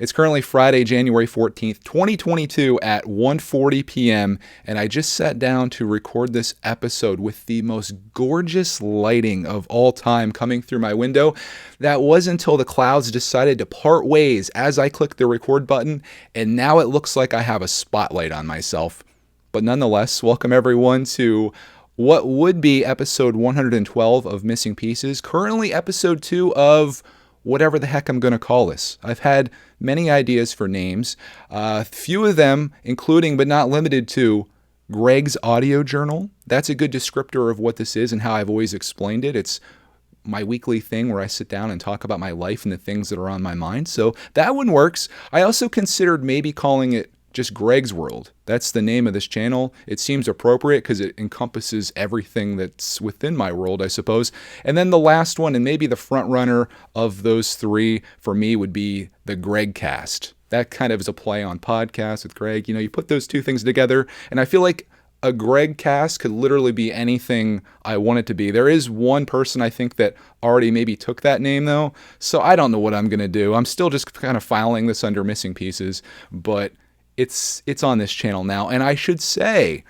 It's currently Friday, January 14th, 2022 at 1:40 p.m. and I just sat down to record this episode with the most gorgeous lighting of all time coming through my window. That was until the clouds decided to part ways as I clicked the record button, and now it looks like I have a spotlight on myself. But nonetheless, welcome everyone to what would be episode 112 of Missing Pieces, currently episode 2 of whatever the heck I'm going to call this. I've had many ideas for names, few of them including but not limited to Greg's Audio Journal. That's a good descriptor of what this is and how I've always explained it. It's my weekly thing where I sit down and talk about my life and the things that are on my mind. So that one works. I also considered maybe calling it just Greg's World. That's the name of this channel. It seems appropriate because it encompasses everything that's within my world, I suppose. And then the last one, and maybe the front runner of those three for me, would be the Greg Cast. That kind of is a play on podcast with Greg. You know, you put those two things together, and I feel like a Greg Cast could literally be anything I want it to be. There is one person I think that already maybe took that name though, so I don't know what I'm going to do. I'm still just kind of filing this under Missing Pieces, but it's on this channel now, and I should say,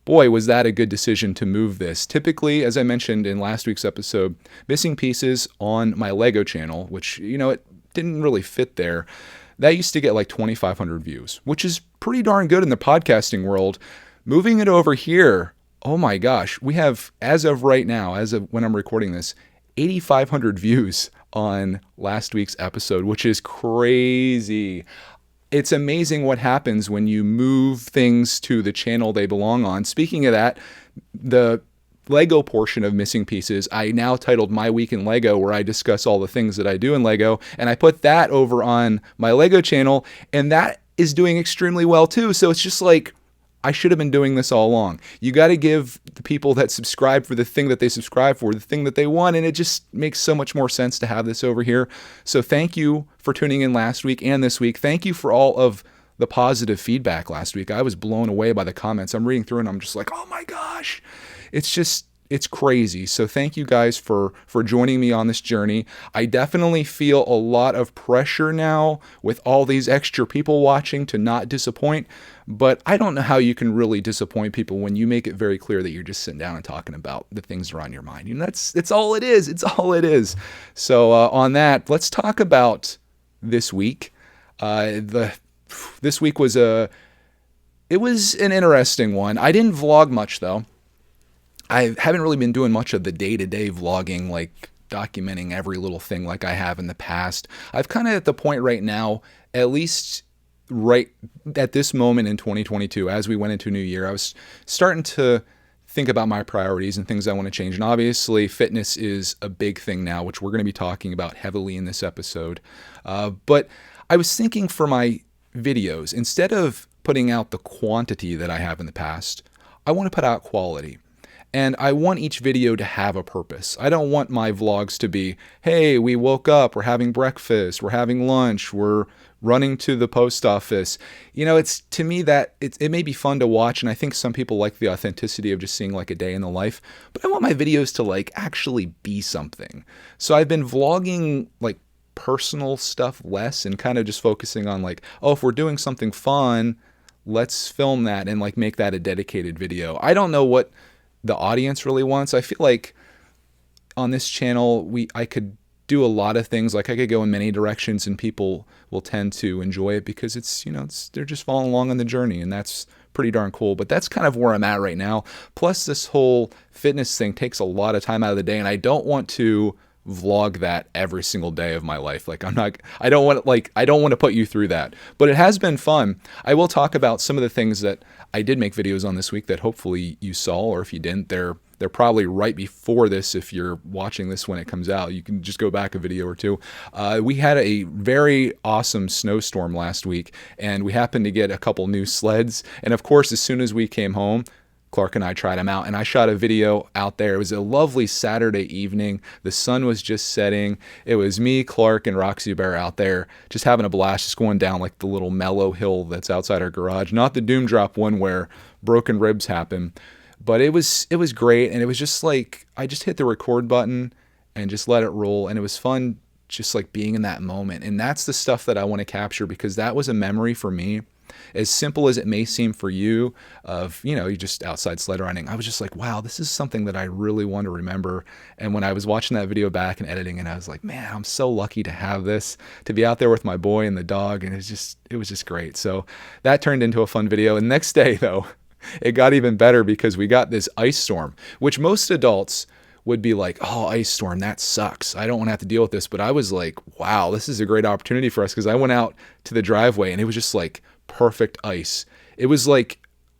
boy, was that a good decision to move this. Typically, as I mentioned in last week's episode, Missing Pieces on my Lego channel, which, you know, it didn't really fit there, that used to get like 2,500 views, which is pretty darn good in the podcasting world. Moving it over here, oh my gosh, we have, as of right now, as of when I'm recording this, 8,500 views on last week's episode, which is crazy. It's amazing what happens when you move things to the channel they belong on. Speaking of that, the Lego portion of Missing Pieces, I now titled My Week in Lego, where I discuss all the things that I do in Lego, and I put that over on my Lego channel, and that is doing extremely well too. So it's just like, I should have been doing this all along. You got to give the people that subscribe for the thing that they subscribe for, the thing that they want, and it just makes so much more sense to have this over here. So thank you for tuning in last week and this week. Thank you for all of the positive feedback last week. I was blown away by the comments. I'm reading through and I'm just like, oh my gosh. It's crazy. So thank you guys for joining me on this journey. I definitely feel a lot of pressure now with all these extra people watching to not disappoint, but I don't know how you can really disappoint people when you make it very clear that you're just sitting down and talking about the things that are on your mind. You know, it's all it is. It's all it is. So on that, let's talk about this week. This week was an interesting one. I didn't vlog much though. I haven't really been doing much of the day-to-day vlogging, like documenting every little thing like I have in the past. I've kind of at the point right now, at least right at this moment in 2022, as we went into a new year, I was starting to think about my priorities and things I want to change. And obviously fitness is a big thing now, which we're going to be talking about heavily in this episode. But I was thinking for my videos, instead of putting out the quantity that I have in the past, I want to put out quality. And I want each video to have a purpose. I don't want my vlogs to be, hey, we woke up, we're having breakfast, we're having lunch, we're running to the post office. You know, it's to me that it may be fun to watch, and I think some people like the authenticity of just seeing like a day in the life, but I want my videos to like actually be something. So I've been vlogging like personal stuff less and kind of just focusing on like, oh, if we're doing something fun, let's film that and like make that a dedicated video. I don't know what the audience really wants. I feel like on this channel, I could do a lot of things. Like I could go in many directions and people will tend to enjoy it because it's, you know, they're just following along on the journey, and that's pretty darn cool. But that's kind of where I'm at right now. Plus this whole fitness thing takes a lot of time out of the day, and I don't want to vlog that every single day of my life. Like I don't want to put you through that, but it has been fun. I will talk about some of the things that I did make videos on this week that hopefully you saw, or if you didn't, they're probably right before this. If you're watching this when it comes out, you can just go back a video or two. We had a very awesome snowstorm last week, and we happened to get a couple new sleds. And of course, as soon as we came home, Clark and I tried them out, and I shot a video out there. It was a lovely Saturday evening. The sun was just setting. It was me, Clark, and Roxy Bear out there just having a blast, just going down like the little mellow hill that's outside our garage. Not the doom drop one where broken ribs happen, but it was great. And it was just like, I just hit the record button and just let it roll. And it was fun just like being in that moment. And that's the stuff that I want to capture, because that was a memory for me. As simple as it may seem for you, of, you know, you just outside sled riding, I was just like, wow, this is something that I really want to remember. And when I was watching that video back and editing it, I was like, man, I'm so lucky to have this, to be out there with my boy and the dog. And it was just great. So that turned into a fun video. And next day though, it got even better, because we got this ice storm, which most adults would be like, oh, ice storm, that sucks, I don't want to have to deal with this. But I was like, wow, this is a great opportunity for us, because I went out to the driveway and it was just like perfect ice. It was like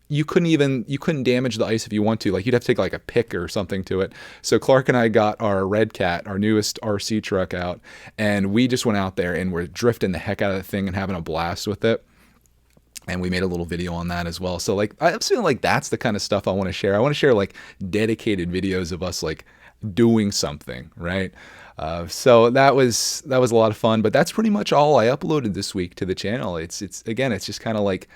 you couldn't damage the ice if you want to. Like, you'd have to take like a pick or something to it. So Clark and I got our Red Cat, our newest RC truck, out, and we just went out there and we're drifting the heck out of the thing and having a blast with it. And we made a little video on that as well. So like, I'm feeling like that's the kind of stuff I want to share. I want to share like dedicated videos of us like doing something, right? So that was a lot of fun. But that's pretty much all I uploaded this week to the channel. It's just kind of like,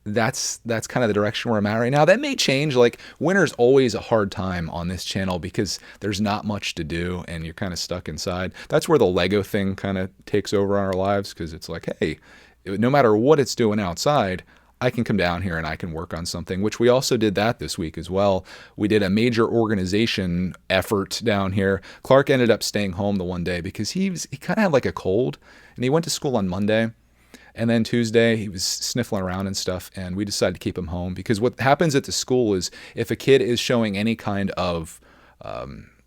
that's kind of the direction where I'm at right now. That may change. Like, winter's always a hard time on this channel because there's not much to do and you're kind of stuck inside. That's where the Lego thing kind of takes over on our lives, because it's like, hey, no matter what it's doing outside, I can come down here and I can work on something, which we also did that this week as well. We did a major organization effort down here. Clark ended up staying home the one day because he kind of had like a cold, and he went to school on Monday. And then Tuesday, he was sniffling around and stuff, and we decided to keep him home, because what happens at the school is if a kid is showing any kind of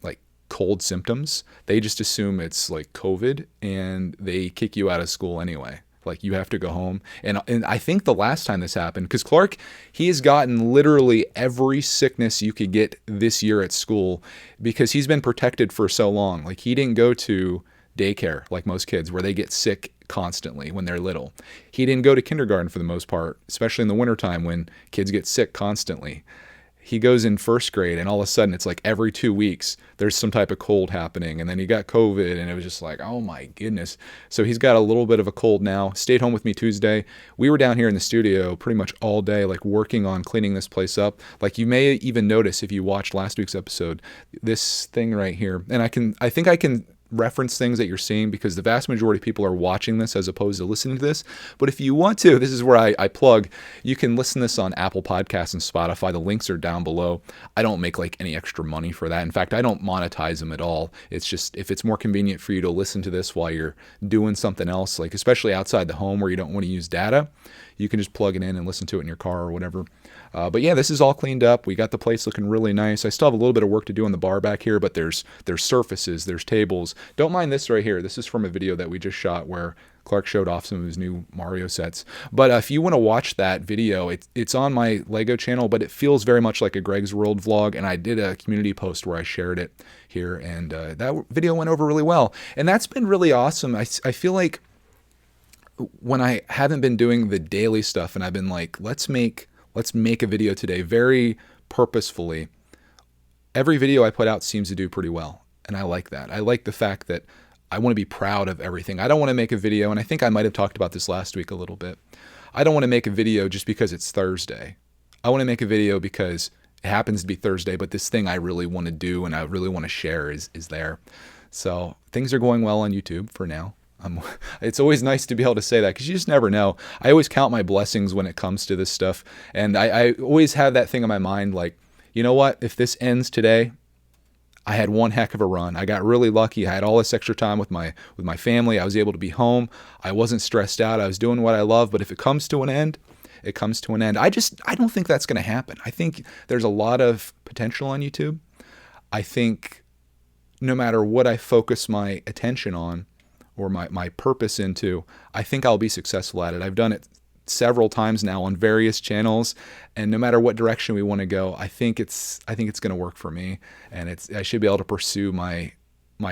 like cold symptoms, they just assume it's like COVID, and they kick you out of school anyway. Like, you have to go home. And I think the last time this happened, because Clark, he has gotten literally every sickness you could get this year at school, because he's been protected for so long. Like, he didn't go to daycare like most kids where they get sick constantly when they're little. He didn't go to kindergarten for the most part, especially in the wintertime when kids get sick constantly. He goes in first grade, and all of a sudden it's like every 2 weeks there's some type of cold happening. And then he got COVID, and it was just like, oh my goodness. So he's got a little bit of a cold now. Stayed home with me Tuesday. We were down here in the studio pretty much all day, like working on cleaning this place up. Like, you may even notice if you watched last week's episode, this thing right here. And I think I can reference things that you're seeing because the vast majority of people are watching this as opposed to listening to this. But if you want to, this is where I plug. You can listen to this on Apple Podcasts and Spotify. The links are down below. I don't make like any extra money for that. In fact, I don't monetize them at all. It's just, if it's more convenient for you to listen to this while you're doing something else, like especially outside the home where you don't want to use data, you can just plug it in and listen to it in your car or whatever. But yeah, this is all cleaned up. We got the place looking really nice. I still have a little bit of work to do on the bar back here, but there's surfaces, there's tables. Don't mind this right here. This is from a video that we just shot where Clark showed off some of his new Mario sets. But if you want to watch that video, it's on my Lego channel, but it feels very much like a Greg's World vlog. And I did a community post where I shared it here, and that video went over really well. And that's been really awesome. I feel like when I haven't been doing the daily stuff and I've been like, let's make a video today very purposefully, every video I put out seems to do pretty well. And I like that. I like the fact that I want to be proud of everything. I don't want to make a video, and I think I might have talked about this last week a little bit. I don't want to make a video just because it's Thursday. I want to make a video because it happens to be Thursday, but this thing I really want to do and I really want to share is there. So things are going well on YouTube for now. It's always nice to be able to say that because you just never know. I always count my blessings when it comes to this stuff. And I always have that thing in my mind, like, you know what? If this ends today, I had one heck of a run. I got really lucky. I had all this extra time with my family. I was able to be home. I wasn't stressed out. I was doing what I love. But if it comes to an end, it comes to an end. I don't think that's going to happen. I think there's a lot of potential on YouTube. I think no matter what I focus my attention on, or my purpose into, I think I'll be successful at it. I've done it several times now on various channels, and no matter what direction we want to go, I think it's going to work for me, and I should be able to pursue my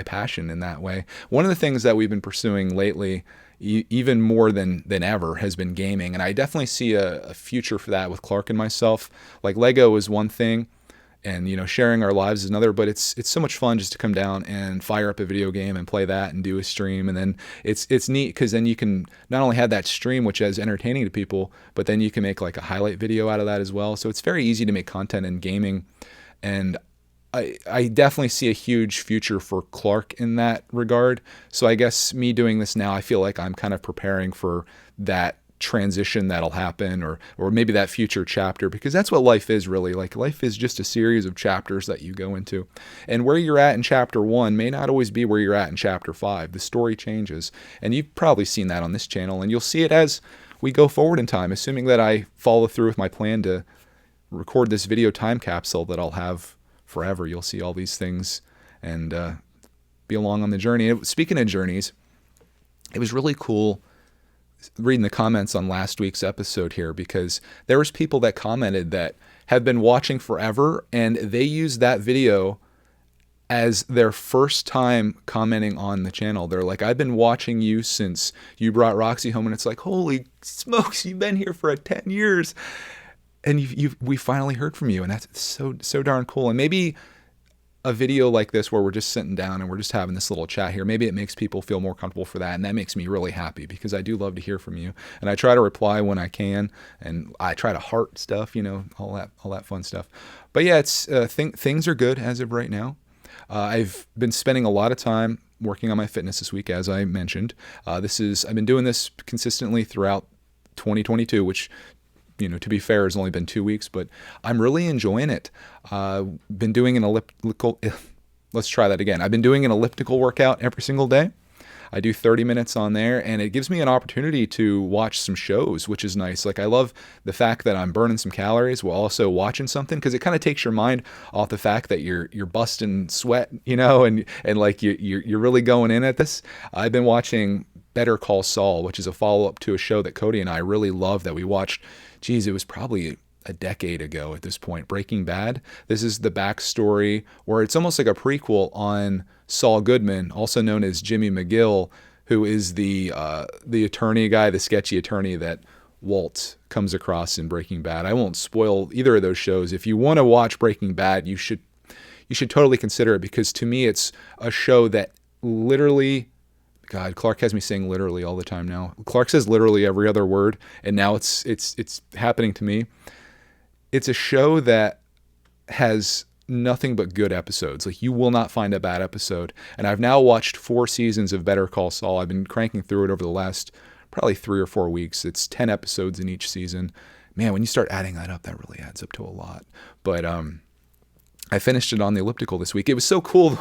passion in that way. One of the things that we've been pursuing lately, even more than ever, has been gaming, and I definitely see a future for that with Clark and myself. Like, Lego is one thing, and sharing our lives is another, but it's so much fun just to come down and fire up a video game and play that and do a stream. And then it's neat because then you can not only have that stream, which is entertaining to people, but then you can make like a highlight video out of that as well. So it's very easy to make content in gaming. And I definitely see a huge future for Clark in that regard. So I guess me doing this now, I feel like I'm kind of preparing for that transition that'll happen, or maybe that future chapter, because that's what life is really. Like, life is just a series of chapters that you go into, and where you're at in chapter 1 may not always be where you're at in chapter 5. The story changes, and you've probably seen that on this channel, and you'll see it as we go forward in time, assuming that I follow through with my plan to record this video time capsule that I'll have forever. You'll see all these things and be along on the journey. Speaking of journeys, it was really cool reading the comments on last week's episode here, because there was people that commented that have been watching forever, and they used that video as their first time commenting on the channel. They're like, I've been watching you since you brought Roxy home, and it's like, holy smokes, you've been here for 10 years. And we finally heard from you, and that's so darn cool. And maybe a video like this where we're just sitting down and we're just having this little chat here, maybe it makes people feel more comfortable for that, and that makes me really happy, because I do love to hear from you, and I try to reply when I can, and I try to heart stuff, all that fun stuff. But yeah, it's things are good as of right now. I've been spending a lot of time working on my fitness this week, as I mentioned. I've been doing this consistently throughout 2022, which, to be fair, has only been 2 weeks, but I'm really enjoying it. Been doing an let's try that again. I've been doing an elliptical workout every single day. I do 30 minutes on there, and it gives me an opportunity to watch some shows, which is nice. Like, I love the fact that I'm burning some calories while also watching something, because it kind of takes your mind off the fact that you're busting sweat, and like you're really going in at this. I've been watching Better Call Saul, which is a follow-up to a show that Cody and I really love that we watched. Geez, it was probably a decade ago at this point. Breaking Bad. This is the backstory, where it's almost like a prequel on Saul Goodman, also known as Jimmy McGill, who is the attorney guy, the sketchy attorney that Walt comes across in Breaking Bad. I won't spoil either of those shows. If you want to watch Breaking Bad, you should totally consider it, because to me it's a show that literally, God, Clark has me saying literally all the time now. Clark says literally every other word, and now it's happening to me. It's a show that has nothing but good episodes. Like, you will not find a bad episode. And I've now watched 4 seasons of Better Call Saul. I've been cranking through it over the last probably 3 or 4 weeks. It's 10 episodes in each season. Man, when you start adding that up, that really adds up to a lot. But I finished it on the elliptical this week. It was so cool.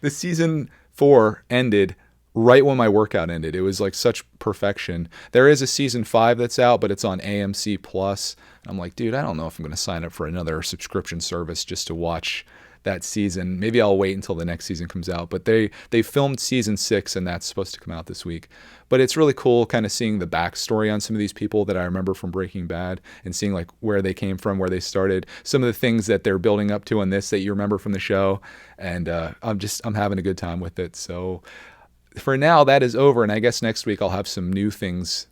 The season 4 ended right when my workout ended. It was like such perfection. There is a season 5 that's out, but it's on AMC Plus. I'm like, dude, I don't know if I'm going to sign up for another subscription service just to watch that season. Maybe I'll wait until the next season comes out. But they filmed season 6, and that's supposed to come out this week. But it's really cool kind of seeing the backstory on some of these people that I remember from Breaking Bad, and seeing like where they came from, where they started, some of the things that they're building up to on this that you remember from the show. And I'm having a good time with it. So for now, that is over, and I guess next week I'll have some new things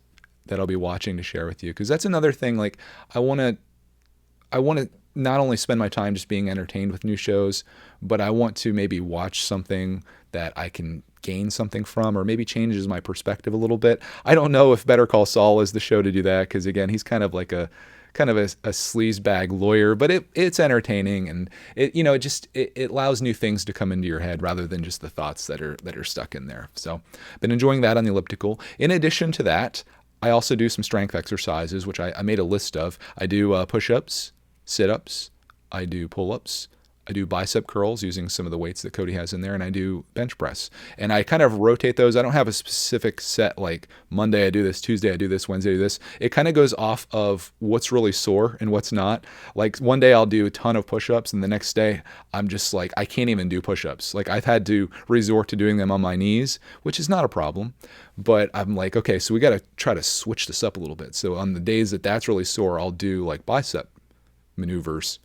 that I'll be watching to share with you, because that's another thing. Like, I want to not only spend my time just being entertained with new shows, but I want to maybe watch something that I can gain something from, or maybe changes my perspective a little bit. I don't know if Better Call Saul is the show to do that, because again, he's kind of like a sleazebag lawyer, but it's entertaining, and it allows new things to come into your head rather than just the thoughts that are stuck in there. So I've been enjoying that on the elliptical. In addition to that, I also do some strength exercises, which I made a list of. I do push-ups, sit-ups, I do pull-ups, I do bicep curls using some of the weights that Cody has in there, and I do bench press. And I kind of rotate those. I don't have a specific set, like Monday I do this, Tuesday I do this, Wednesday I do this. It kind of goes off of what's really sore and what's not. Like, one day I'll do a ton of push-ups, and the next day I'm just like, I can't even do push-ups. Like, I've had to resort to doing them on my knees, which is not a problem. But I'm like, okay, so we got to try to switch this up a little bit. So on the days that that's really sore, I'll do like bicep maneuvers.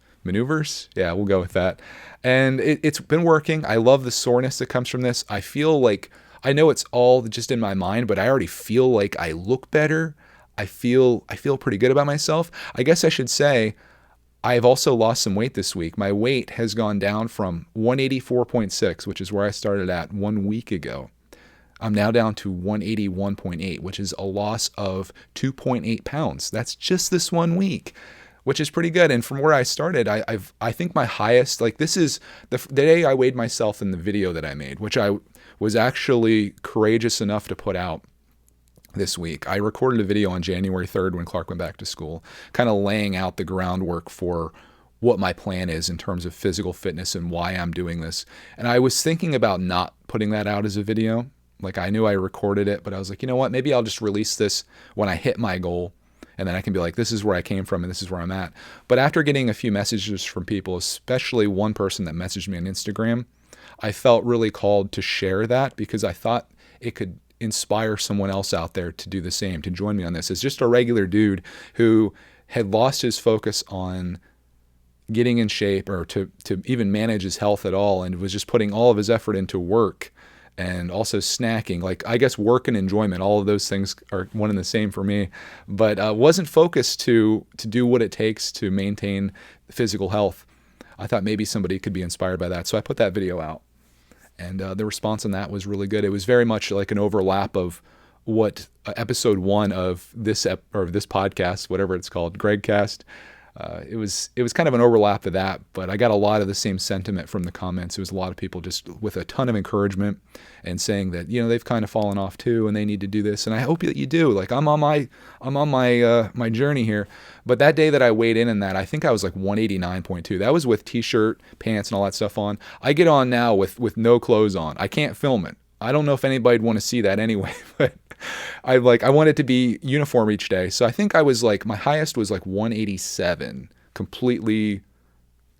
Yeah, we'll go with that. And it's been working. I love the soreness that comes from this. I feel like, I know it's all just in my mind, but I already feel like I look better. I feel pretty good about myself. I guess I should say I've also lost some weight this week. My weight has gone down from 184.6, which is where I started at 1 week ago. I'm now down to 181.8, which is a loss of 2.8 pounds. That's just this 1 week. which is pretty good. And from where I started, I think my highest, like this is the day I weighed myself in the video that I made, which I was actually courageous enough to put out this week. I recorded a video on January 3rd when Clark went back to school, kind of laying out the groundwork for what my plan is in terms of physical fitness and why I'm doing this. And I was thinking about not putting that out as a video. Like I knew I recorded it, but I was like, you know what, maybe I'll just release this when I hit my goal. And then I can be like, this is where I came from and this is where I'm at. But after getting a few messages from people, especially one person that messaged me on Instagram, I felt really called to share that because I thought it could inspire someone else out there to do the same, to join me on this. It's just a regular dude who had lost his focus on getting in shape or to even manage his health at all, and was just putting all of his effort into work and also snacking. Like, I guess work and enjoyment, all of those things are one and the same for me, but wasn't focused to do what it takes to maintain physical health. I thought maybe somebody could be inspired by that. So I put that video out, and the response on that was really good. It was very much like an overlap of what episode 1 of this this podcast, whatever it's called, Gregcast. It was kind of an overlap of that, but I got a lot of the same sentiment from the comments. It was a lot of people just with a ton of encouragement and saying that, you know, they've kind of fallen off too and they need to do this. And I hope that you do. Like, I'm on my journey here. But that day that I weighed in that, I think I was like 189.2. That was with t-shirt, pants, and all that stuff on. I get on now with no clothes on. I can't film it. I don't know if anybody'd want to see that anyway, but I want it to be uniform each day. So I think I was like, my highest was like 187, completely,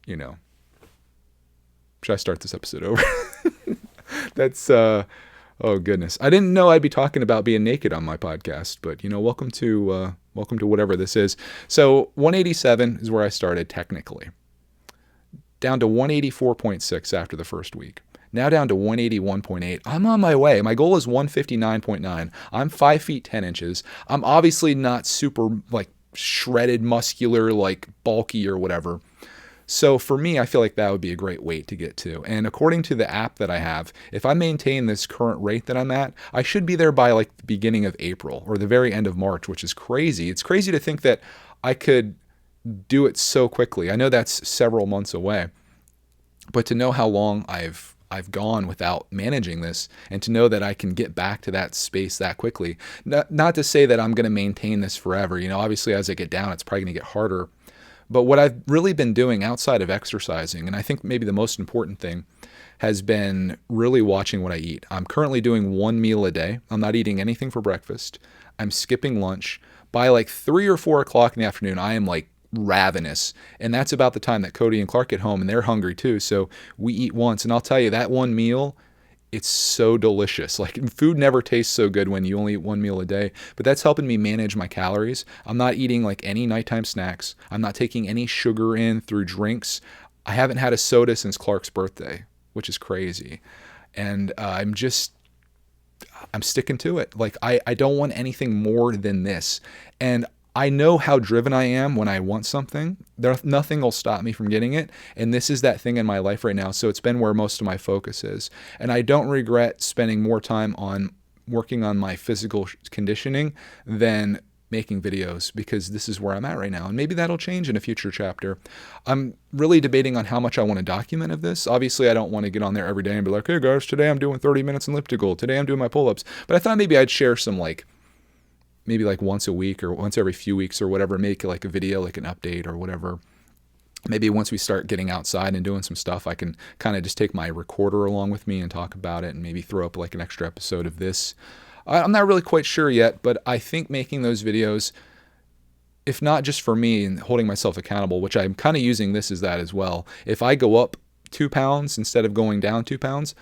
you know. Should I start this episode over? That's, oh goodness. I didn't know I'd be talking about being naked on my podcast, but you know, welcome to whatever this is. So 187 is where I started technically. Down to 184.6 after the first week. Now down to 181.8. I'm on my way. My goal is 159.9. I'm 5 feet 10 inches. I'm obviously not super like shredded, muscular, like bulky or whatever. So for me, I feel like that would be a great weight to get to. And according to the app that I have, if I maintain this current rate that I'm at, I should be there by like the beginning of April or the very end of March, which is crazy. It's crazy to think that I could do it so quickly. I know that's several months away, but to know how long I've gone without managing this, and to know that I can get back to that space that quickly. Not to say that I'm going to maintain this forever. You know, obviously as I get down, it's probably going to get harder. But what I've really been doing outside of exercising, and I think maybe the most important thing, has been really watching what I eat. I'm currently doing 1 meal a day. I'm not eating anything for breakfast. I'm skipping lunch. By like 3 or 4 o'clock in the afternoon, I am like ravenous, and that's about the time that Cody and Clark get home, and they're hungry too, so we eat once. And I'll tell you, that one meal, it's so delicious. Like, food never tastes so good when you only eat 1 meal a day, but that's helping me manage my calories. I'm not eating like any nighttime snacks. I'm not taking any sugar in through drinks. I haven't had a soda since Clark's birthday, which is crazy. And I'm sticking to it. Like, I don't want anything more than this. And I know how driven I am when I want something. Nothing will stop me from getting it. And this is that thing in my life right now. So it's been where most of my focus is. And I don't regret spending more time on working on my physical conditioning than making videos, because this is where I'm at right now. And maybe that'll change in a future chapter. I'm really debating on how much I want to document of this. Obviously, I don't want to get on there every day and be like, hey guys, today I'm doing 30 minutes elliptical. Today I'm doing my pull-ups. But I thought maybe I'd share some maybe like once a week or once every few weeks or whatever, make like a video, like an update or whatever. Maybe once we start getting outside and doing some stuff, I can kind of just take my recorder along with me and talk about it, and maybe throw up like an extra episode of this. I'm not really quite sure yet, but I think making those videos, if not just for me and holding myself accountable, which I'm kind of using this as that as well. If I go up 2 pounds instead of going down 2 pounds,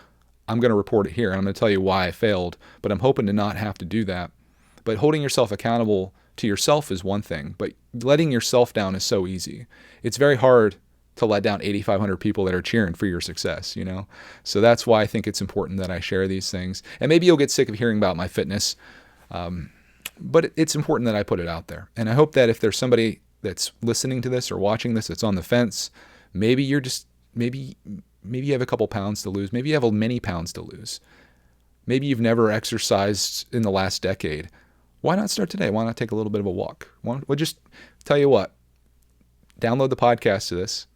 I'm going to report it here. And I'm going to tell you why I failed, but I'm hoping to not have to do that. But holding yourself accountable to yourself is one thing, but letting yourself down is so easy. It's very hard to let down 8,500 people that are cheering for your success, you know? So that's why I think it's important that I share these things. And maybe you'll get sick of hearing about my fitness, but it's important that I put it out there. And I hope that if there's somebody that's listening to this or watching this that's on the fence, maybe you have a couple pounds to lose. Maybe you have many pounds to lose. Maybe you've never exercised in the last decade. Why not start today? Why not take a little bit of a walk? Well, just tell you what, download the podcast to this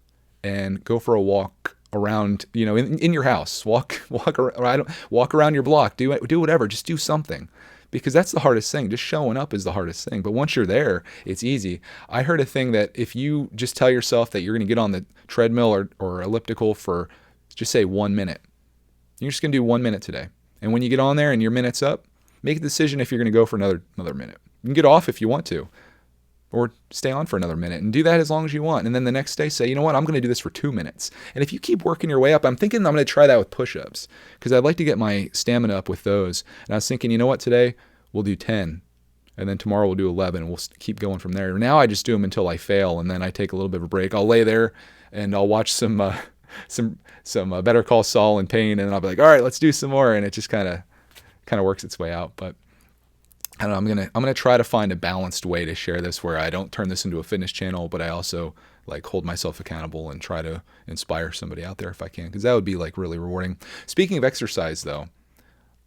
and go for a walk around, in your house. Walk around your block. Do whatever. Just do something, because that's the hardest thing. Just showing up is the hardest thing. But once you're there, it's easy. I heard a thing that if you just tell yourself that you're going to get on the treadmill or elliptical for, just say 1 minute. You're just going to do 1 minute today. And when you get on there and your minute's up, make a decision if you're going to go for another minute. You can get off if you want to, or stay on for another minute, and do that as long as you want. And then the next day say, you know what, I'm going to do this for 2 minutes. And if you keep working your way up, I'm thinking I'm going to try that with push-ups, because I'd like to get my stamina up with those. And I was thinking, you know what, today we'll do 10, and then tomorrow we'll do 11, and we'll keep going from there. Now I just do them until I fail, and then I take a little bit of a break. I'll lay there and I'll watch some Better Call Saul in pain, and then I'll be like, all right, let's do some more. And it just kind of works its way out. But I don't know, I'm gonna try to find a balanced way to share this, where I don't turn this into a fitness channel, but I also like hold myself accountable and try to inspire somebody out there if I can, because that would be like really rewarding. Speaking of exercise though,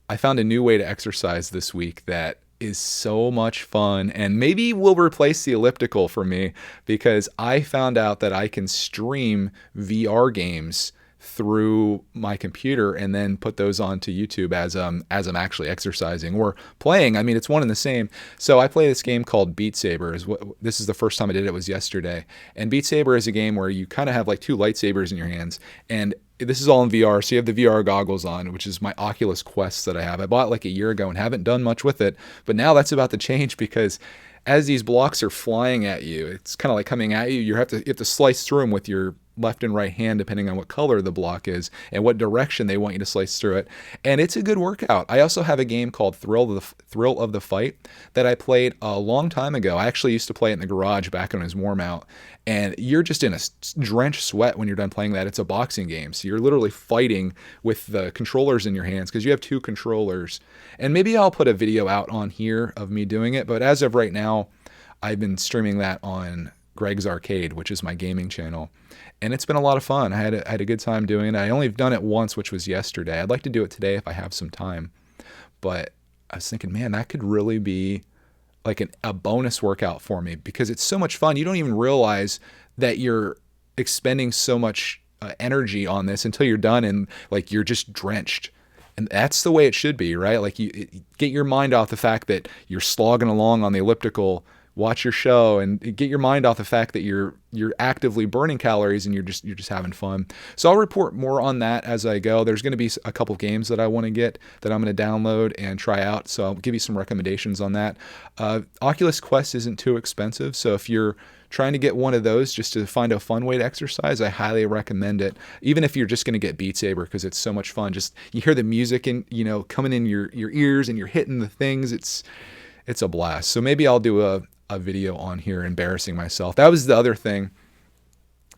I found a new way to exercise this week that is so much fun, and maybe will replace the elliptical for me, because I found out that I can stream VR games through my computer and then put those onto YouTube as I'm actually exercising or playing. I mean, it's one and the same. So I play this game called Beat Saber. This is the first time I did it, was yesterday. And Beat Saber is a game where you kind of have like two lightsabers in your hands, and this is all in VR. So you have the VR goggles on, which is my Oculus Quest that I have. I bought like a year ago and haven't done much with it, but now that's about to change, because as these blocks are flying at you, it's kind of like coming at you. You have to slice through them with your left and right hand, depending on what color the block is and what direction they want you to slice through it. And it's a good workout. I also have a game called Thrill of the Fight that I played a long time ago. I actually used to play it in the garage back when it was warm out. And you're just in a drenched sweat when you're done playing that. It's a boxing game. So you're literally fighting with the controllers in your hands, because you have two controllers. And maybe I'll put a video out on here of me doing it. But as of right now, I've been streaming that on Greg's Arcade, which is my gaming channel. And it's been a lot of fun. I had a good time doing it. I only have done it once, which was yesterday. I'd like to do it today if I have some time. But I was thinking, man, that could really be like a bonus workout for me, because it's so much fun. You don't even realize that you're expending so much energy on this until you're done, and like you're just drenched. And that's the way it should be, right? Like you get your mind off the fact that you're slogging along on the elliptical, watch your show, and get your mind off the fact that you're actively burning calories, and you're just having fun. So I'll report more on that as I go. There's going to be a couple games that I want to get that I'm going to download and try out. So I'll give you some recommendations on that. Oculus Quest isn't too expensive, so if you're trying to get one of those just to find a fun way to exercise, I highly recommend it. Even if you're just going to get Beat Saber, because it's so much fun. Just you hear the music and coming in your ears, and you're hitting the things. It's a blast. So maybe I'll do a video on here embarrassing myself. That was the other thing,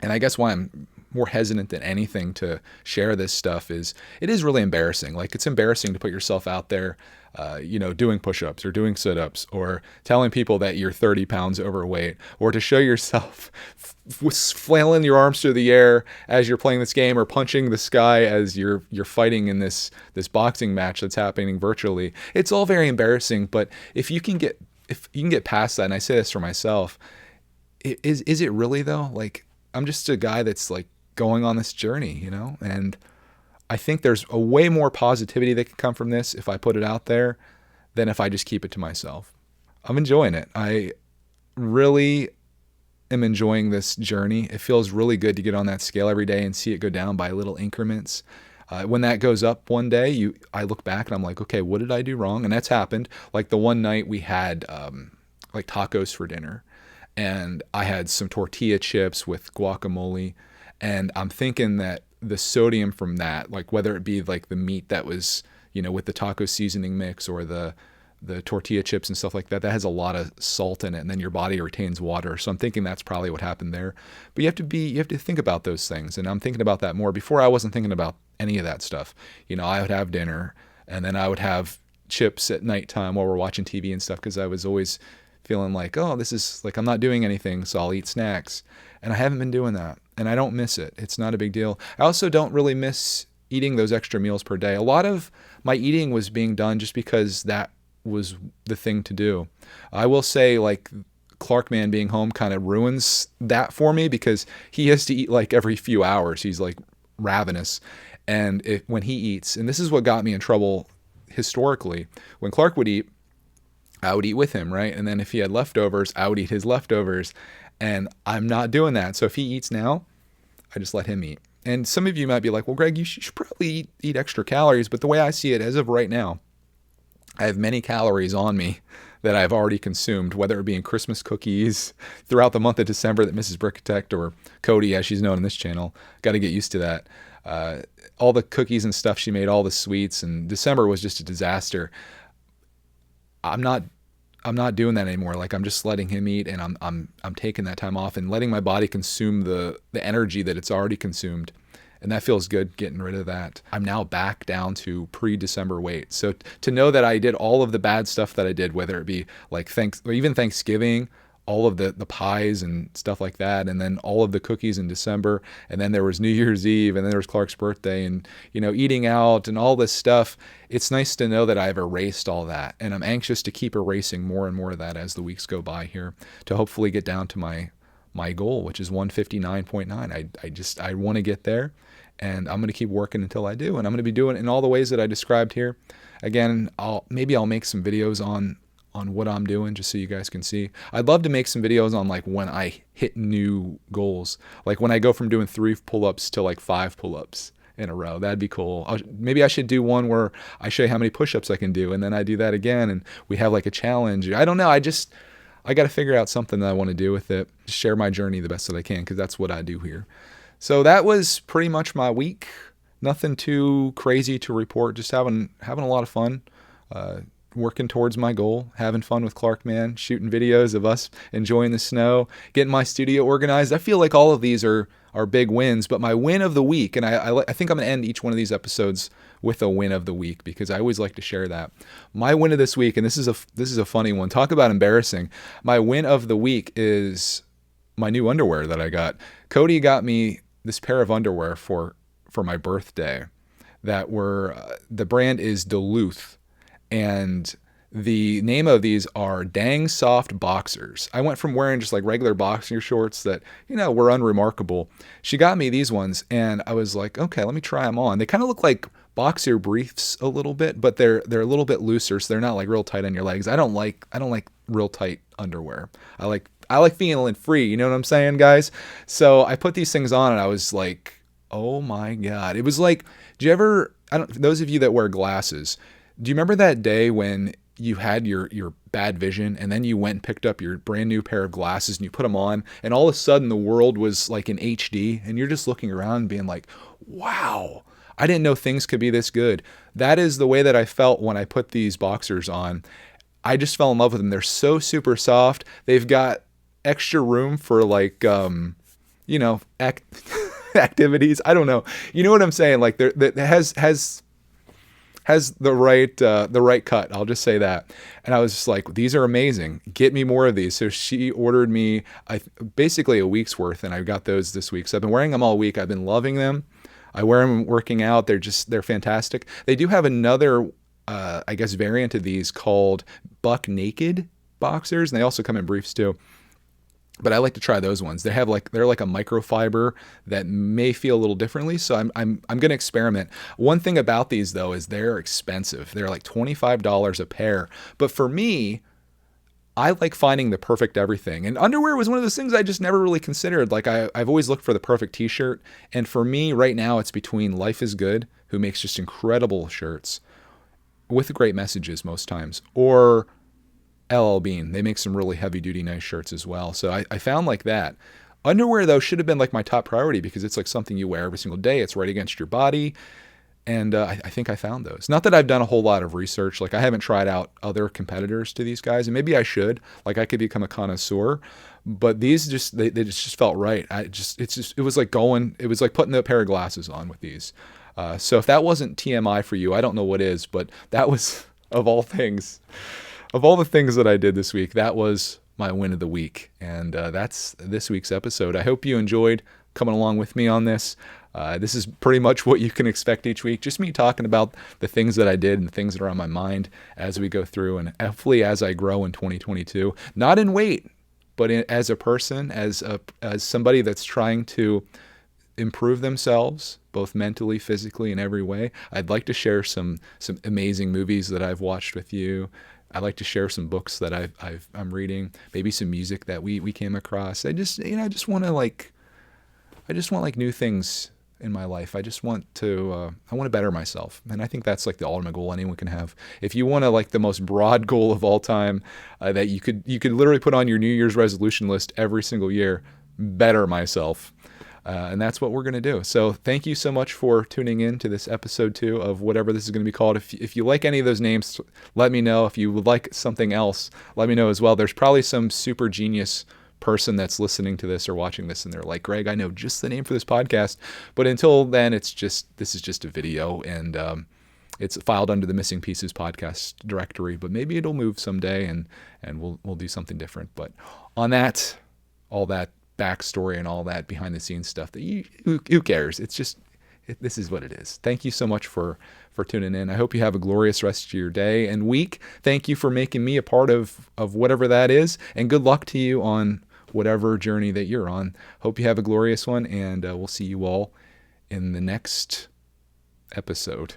and I guess why I'm more hesitant than anything to share this stuff is it is really embarrassing. Like, it's embarrassing to put yourself out there, doing push-ups or doing sit-ups, or telling people that you're 30 pounds overweight, or to show yourself flailing your arms through the air as you're playing this game, or punching the sky as you're fighting in this boxing match that's happening virtually. It's all very embarrassing, but if you can get past that, and I say this for myself, is it really though? Like, I'm just a guy that's like going on this journey, and I think there's a way more positivity that can come from this if I put it out there than if I just keep it to myself. I'm enjoying it. I really am enjoying this journey. It feels really good to get on that scale every day and see it go down by little increments. When that goes up one day, I look back and I'm like, okay, what did I do wrong? And that's happened. Like the one night we had like tacos for dinner, and I had some tortilla chips with guacamole, and I'm thinking that the sodium from that, like whether it be like the meat that was, with the taco seasoning mix, or the tortilla chips and stuff like that, that has a lot of salt in it, and then your body retains water. So I'm thinking that's probably what happened there. But you have to think about those things, and I'm thinking about that more. Before, I wasn't thinking about any of that stuff. I would have dinner, and then I would have chips at nighttime while we're watching TV and stuff, because I was always feeling like, oh, this is like, I'm not doing anything, so I'll eat snacks. And I haven't been doing that, and I don't miss it. It's not a big deal. I also don't really miss eating those extra meals per day. A lot of my eating was being done just because that was the thing to do. I will say, like, Clarkman being home kind of ruins that for me, because he has to eat like every few hours. He's like ravenous. And when he eats, and this is what got me in trouble historically, when Clark would eat, I would eat with him, right? And then if he had leftovers, I would eat his leftovers. And I'm not doing that. So if he eats now, I just let him eat. And some of you might be like, well, Greg, you should probably eat extra calories. But the way I see it, as of right now, I have many calories on me that I've already consumed, whether it be in Christmas cookies throughout the month of December that Mrs. Brickatect, or Cody, as she's known in this channel, got to get used to that. All the cookies and stuff she made, all the sweets, and December was just a disaster. I'm not doing that anymore. Like, I'm just letting him eat, and I'm taking that time off and letting my body consume the energy that it's already consumed. And that feels good, getting rid of that. I'm now back down to pre-December weight. So to know that I did all of the bad stuff that I did, whether it be like even Thanksgiving, all of the pies and stuff like that, and then all of the cookies in December, and then there was New Year's Eve, and then there was Clark's birthday, and eating out and all this stuff. It's nice to know that I've erased all that, and I'm anxious to keep erasing more and more of that as the weeks go by here, to hopefully get down to my goal, which is 159.9. I want to get there, and I'm going to keep working until I do, and I'm going to be doing it in all the ways that I described here. Again, I'll make some videos on what I'm doing, just so you guys can see. I'd love to make some videos on like when I hit new goals, like when I go from doing 3 pull-ups to like 5 pull-ups in a row. That'd be cool. Maybe I should do one where I show you how many push-ups I can do, and then I do that again, and we have like a challenge. I don't know. I got to figure out something that I want to do with it. Just share my journey the best that I can, because that's what I do here. So that was pretty much my week. Nothing too crazy to report. Just having a lot of fun. Working towards my goal, having fun with Clarkman, shooting videos of us enjoying the snow, getting my studio organized. I feel like all of these are big wins, but my win of the week, and I think I'm going to end each one of these episodes with a win of the week, because I always like to share that. My win of this week, and this is a funny one. Talk about embarrassing. My win of the week is my new underwear that I got. Cody got me this pair of underwear for my birthday that were, the brand is Duluth. And the name of these are Dang Soft Boxers. I went from wearing just like regular boxer shorts that, were unremarkable. She got me these ones, and I was like, okay, let me try them on. They kind of look like boxer briefs a little bit, but they're a little bit looser, so they're not like real tight on your legs. I don't like real tight underwear. I like feeling free, you know what I'm saying, guys? So I put these things on, and I was like, oh my God. It was like, those of you that wear glasses, do you remember that day when you had your bad vision, and then you went and picked up your brand new pair of glasses and you put them on, and all of a sudden the world was like in HD, and you're just looking around being like, wow, I didn't know things could be this good. That is the way that I felt when I put these boxers on. I just fell in love with them. They're so super soft. They've got extra room for like, activities. I don't know. You know what I'm saying? Like that has the right cut. I'll just say that. And I was just like, these are amazing. Get me more of these. So she ordered me basically a week's worth, and I got those this week. So I've been wearing them all week. I've been loving them. I wear them working out. They're fantastic. They do have another, variant of these called Buck Naked boxers, and they also come in briefs too. But I like to try those ones. They're like a microfiber that may feel a little differently. So I'm going to experiment. One thing about these though is they're expensive. They're like $25 a pair. But for me, I like finding the perfect everything. And underwear was one of those things I just never really considered. Like I've always looked for the perfect t-shirt. And for me right now, it's between Life is Good, who makes just incredible shirts with great messages most times, or LL Bean. They make some really heavy duty, nice shirts as well. So I found like that. Underwear though should have been like my top priority, because it's like something you wear every single day. It's right against your body. And I think I found those. Not that I've done a whole lot of research. Like I haven't tried out other competitors to these guys, and maybe I should. Like I could become a connoisseur. But these they just felt right. It was like putting a pair of glasses on with these. So if that wasn't TMI for you, I don't know what is. But that was, of all the things that I did this week, that was my win of the week. And that's this week's episode. I hope you enjoyed coming along with me on this. This is pretty much what you can expect each week. Just me talking about the things that I did and the things that are on my mind as we go through, and hopefully as I grow in 2022. Not in weight, but as a person, as somebody that's trying to improve themselves, both mentally, physically, in every way, I'd like to share some amazing movies that I've watched with you. I'd like to share some books that I'm reading, maybe some music that we came across. I just want to like new things in my life. I just want to I want to better myself, and I think that's like the ultimate goal anyone can have. If you want to like the most broad goal of all time that you could literally put on your New Year's resolution list every single year, better myself. And that's what we're going to do. So thank you so much for tuning in to this episode 2 of whatever this is going to be called. If you like any of those names, let me know. If you would like something else, let me know as well. There's probably some super genius person that's listening to this or watching this, and they're like, Greg, I know just the name for this podcast. But until then, this is just a video, and it's filed under the Missing Pieces podcast directory. But maybe it'll move someday, and we'll do something different. But on that, all that backstory and all that behind the scenes stuff, that who cares? This is what it is. Thank you so much for tuning in. I hope you have a glorious rest of your day and week. Thank you for making me a part of whatever that is, and good luck to you on whatever journey that you're on. Hope you have a glorious one, and we'll see you all in the next episode.